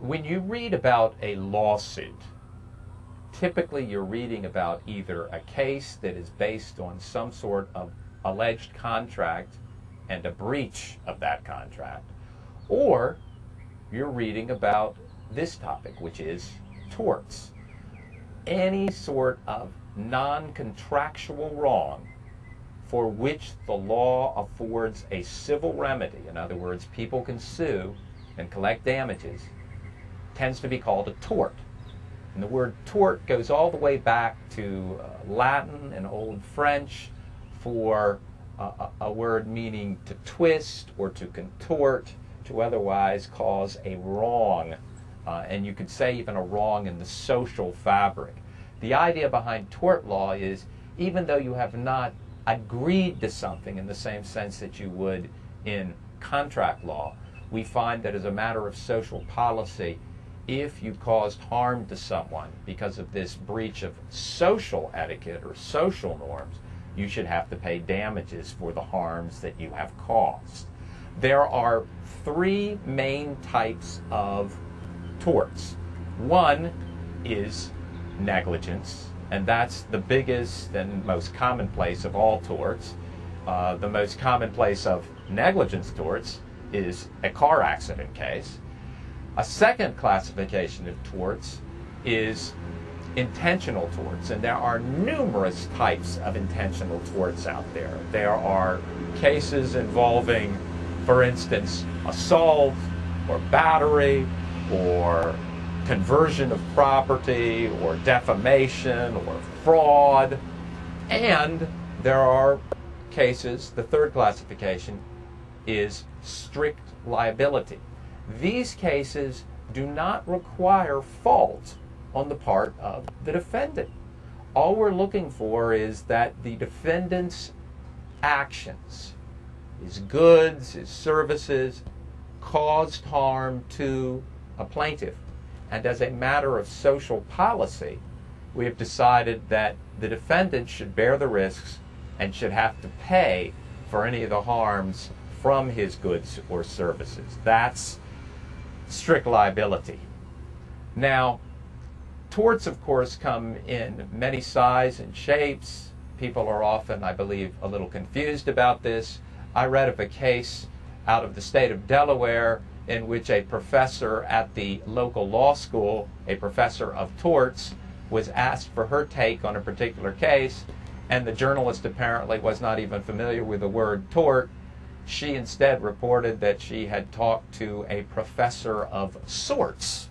When you read about a lawsuit, typically you're reading about either a case that is based on some sort of alleged contract and a breach of that contract, or you're reading about this topic, which is torts. Any sort of non-contractual wrong for which the law affords a civil remedy, in other words, people can sue and collect damages, tends to be called a tort. And the word tort goes all the way back to Latin and Old French for a word meaning to twist or to contort, to otherwise cause a wrong, and you could say even a wrong in the social fabric. The idea behind tort law is, even though you have not agreed to something in the same sense that you would in contract law, we find that as a matter of social policy, if you caused harm to someone because of this breach of social etiquette or social norms, you should have to pay damages for the harms that you have caused. There are three main types of torts. One is negligence, and that's the biggest and most commonplace of all torts. The most commonplace of negligence torts is a car accident case. A second classification of torts is intentional torts, and there are numerous types of intentional torts out there. There are cases involving, for instance, assault or battery or conversion of property or defamation or fraud, and there are cases, the third classification is strict liability. These cases do not require fault on the part of the defendant. All we're looking for is that the defendant's actions, his goods, his services, caused harm to a plaintiff. And as a matter of social policy, we have decided that the defendant should bear the risks and should have to pay for any of the harms from his goods or services. That's strict liability. Now, torts, of course, come in many sizes and shapes. People are often, I believe, a little confused about this. I read of a case out of the state of Delaware in which a professor at the local law school, a professor of torts, was asked for her take on a particular case, and the journalist apparently was not even familiar with the word tort. She instead reported that she had talked to a professor of sorts,